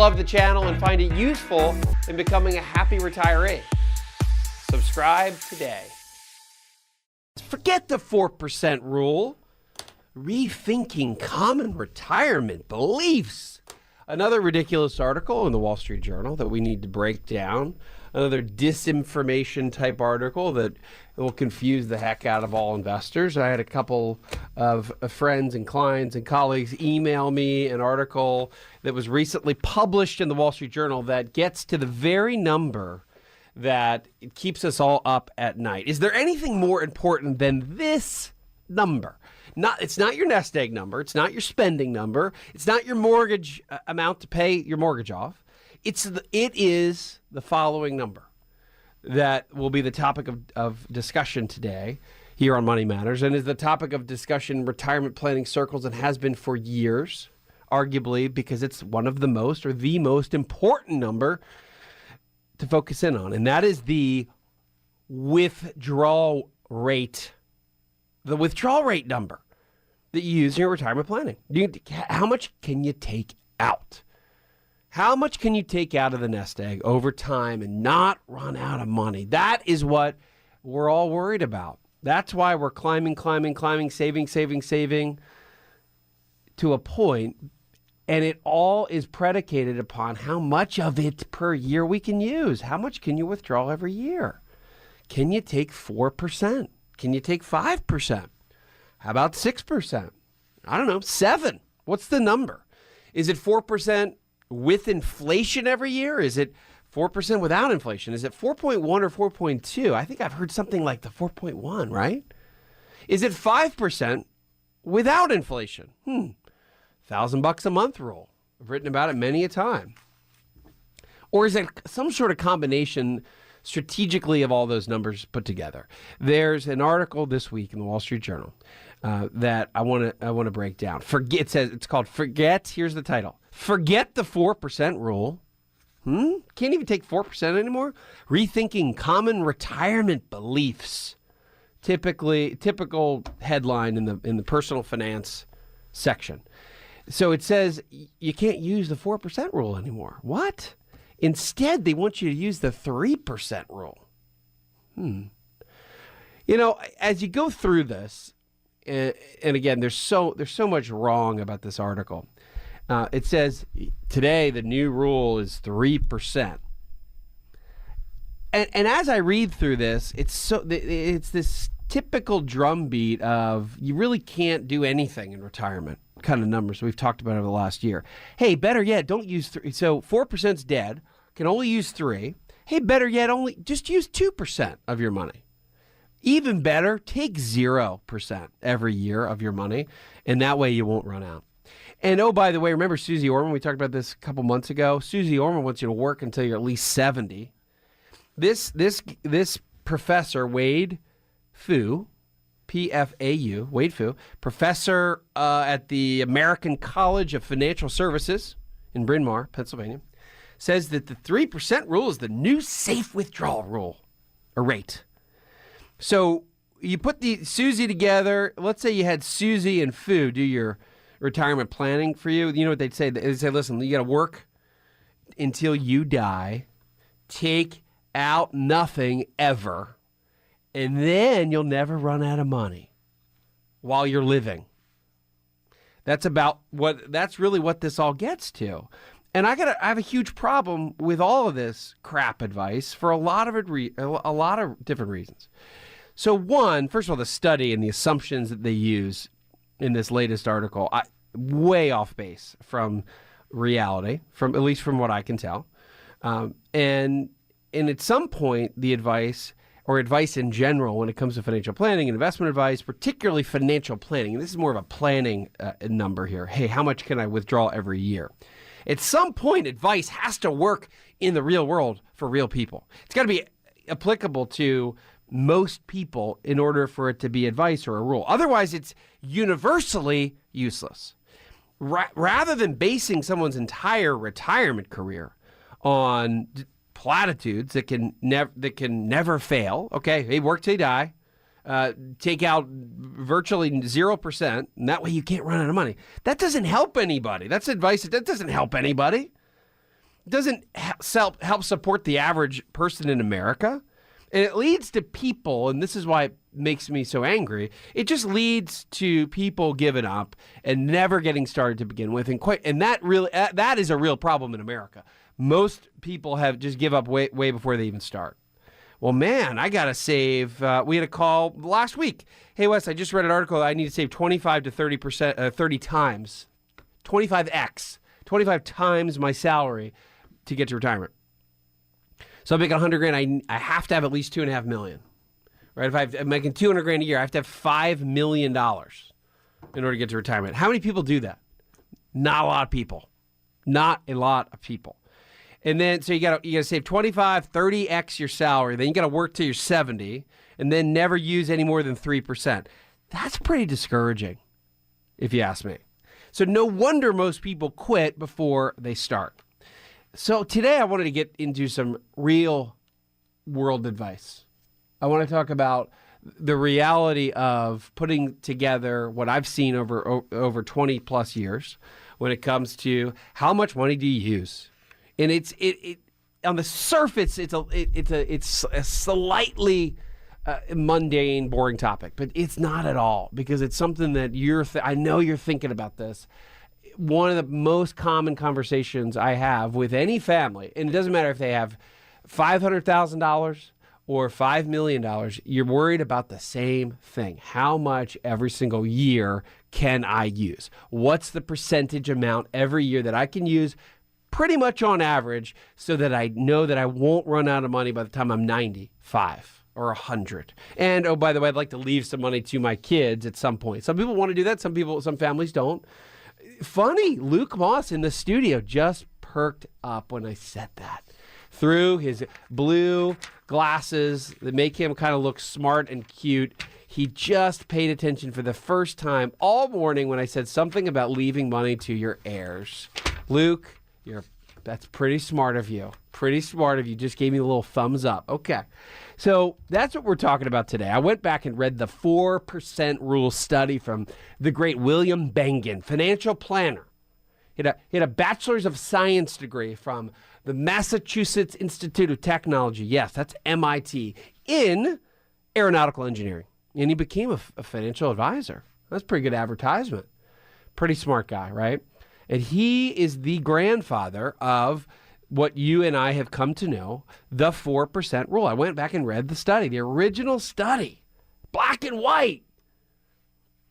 love the channel and find it useful in becoming a happy retiree. Subscribe today. Forget the 4% rule. Rethinking common retirement beliefs. Another ridiculous article in the Wall Street Journal that we need to break down. Another disinformation type article that will confuse the heck out of all investors. I had a couple of friends and clients and colleagues email me an article that was recently published in the Wall Street Journal that gets to the very number that it keeps us all up at night. Is there anything more important than this number? It's not your nest egg number. It's not your spending number. It's not your mortgage amount to pay your mortgage off. It is the following number that will be the topic of discussion today here on Money Matters, and is the topic of discussion in retirement planning circles and has been for years, arguably because it's one of the most or the most important number to focus in on, and that is the withdrawal rate. The withdrawal rate number that you use in your retirement planning. How much can you take out? How much can you take out of the nest egg over time and not run out of money? That is what we're all worried about. That's why we're climbing, saving to a point, and it all is predicated upon how much of it per year we can use. How much can you withdraw every year? Can you take 4%? Can you take 5%? How about 6%? I don't know, 7%. What's the number? Is it 4% with inflation every year? Is it 4% without inflation? Is it 4.1 or 4.2? I think I've heard something like the 4.1, right? Is it 5% without inflation? $1,000 a month rule. I've written about it many a time. Or is it some sort of combination strategically of all those numbers put together? There's an article this week in the Wall Street Journal that I want to break down. It's called Forget. Here's the title: Forget the 4% rule. Can't even take 4% anymore. Rethinking common retirement beliefs. Typical headline in the personal finance section. So it says you can't use the 4% rule anymore. What? Instead, they want you to use the 3% rule. You know, as you go through this, and again, there's so much wrong about this article. It says today the new rule is 3%. And as I read through this, it's this typical drumbeat of you really can't do anything in retirement kind of numbers we've talked about over the last year. Hey, better yet, don't use 3. So 4%'s dead. Can only use 3. Hey, better yet, just use 2% of your money. Even better, take 0% every year of your money, and that way you won't run out. And oh, by the way, remember Susie Orman? We talked about this a couple months ago. Susie Orman wants you to work until you're at least 70. This professor, Wade Fu, P-F-A-U, Wade Fu, professor at the American College of Financial Services in Bryn Mawr, Pennsylvania, says that the 3% rule is the new safe withdrawal rule, or rate. So you put the Susie together. Let's say you had Susie and Fu do your retirement planning for you. You know what they'd say? They'd say, listen, you got to work until you die, take out nothing ever, and then you'll never run out of money while you're living. That's really what this all gets to. And I have a huge problem with all of this crap advice for a lot of different reasons. So one, first of all, the study and the assumptions that they use in this latest article, way off base from reality, at least from what I can tell. And at some point, the advice in general when it comes to financial planning and investment advice, particularly financial planning, and this is more of a planning number here. Hey, how much can I withdraw every year? At some point, advice has to work in the real world for real people. It's got to be applicable to most people in order for it to be advice or a rule. Otherwise, it's universally useless. Rather than basing someone's entire retirement career on platitudes that can never fail. Okay, hey, work till you die. Take out virtually 0%, and that way you can't run out of money. That doesn't help anybody. That's advice that doesn't help anybody. doesn't help support the average person in America. And it leads to people, and this is why it makes me so angry, it just leads to people giving up and never getting started to begin with. And that is a real problem in America. Most people have just give up way before they even start. Well, man, I got to save. We had a call last week. Hey, Wes, I just read an article. I need to save 25 to 30%, 30 times, 25x, 25 times my salary to get to retirement. So I'm making 100 grand. I have to have at least $2.5 million, right? If I'm making 200 grand a year, I have to have $5 million in order to get to retirement. How many people do that? Not a lot of people. Not a lot of people. And then, so you got to save 25, 30x your salary. Then you got to work till you're 70 and then never use any more than 3%. That's pretty discouraging, if you ask me. So no wonder most people quit before they start. So today I wanted to get into some real world advice. I want to talk about the reality of putting together what I've seen over 20 plus years when it comes to how much money do you use. And it on the surface it's a slightly mundane, boring topic, but it's not at all, because it's something that I know you're thinking about this. One of the most common conversations I have with any family, and it doesn't matter if they have $500,000 or $5 million, you're worried about the same thing. How much every single year can I use? What's the percentage amount every year that I can use pretty much on average so that I know that I won't run out of money by the time I'm 95 or 100? And oh, by the way, I'd like to leave some money to my kids at some point. Some people want to do that. Some families don't. Funny, Luke Moss in the studio just perked up when I said that. Through his blue glasses that make him kind of look smart and cute, he just paid attention for the first time all morning when I said something about leaving money to your heirs. Luke, that's pretty smart of you. Pretty smart of you. Just gave me a little thumbs up. Okay. So that's what we're talking about today. I went back and read the 4% rule study from the great William Bengen, financial planner. He had a bachelor's of science degree from the Massachusetts Institute of Technology. Yes, that's MIT, in aeronautical engineering. And he became a financial advisor. That's a pretty good advertisement. Pretty smart guy, right? And he is the grandfather of what you and I have come to know, the 4% rule. I went back and read the study, the original study, black and white.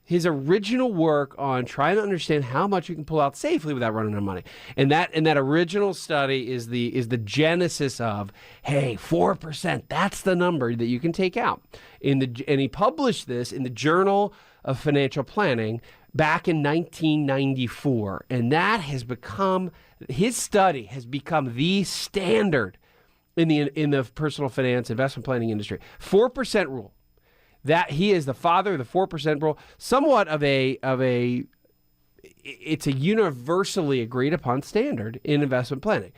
His original work on trying to understand how much you can pull out safely without running out of money. And that original study is the genesis of, hey, 4%, that's the number that you can take out. And he published this in the Journal of Financial Planning back in 1994. And that has become, his study has become the standard in the personal finance investment planning industry. 4% rule. That he is the father of the 4% rule, somewhat of it's a universally agreed upon standard in investment planning.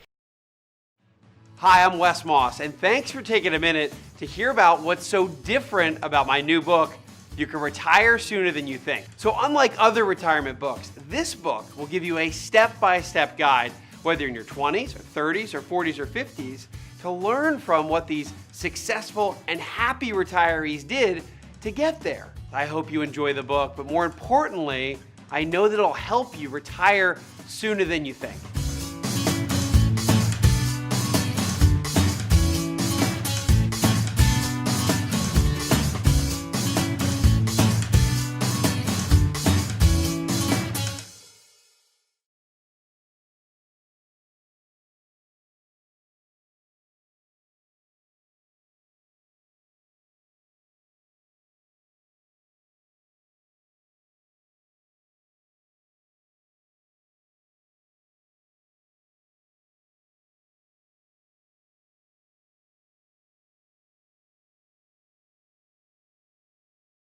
Hi, I'm Wes Moss, and thanks for taking a minute to hear about what's so different about my new book, You Can Retire Sooner Than You Think. So unlike other retirement books, this book will give you a step-by-step guide, whether you're in your 20s or 30s or 40s or 50s, to learn from what these successful and happy retirees did to get there. I hope you enjoy the book, but more importantly, I know that it'll help you retire sooner than you think.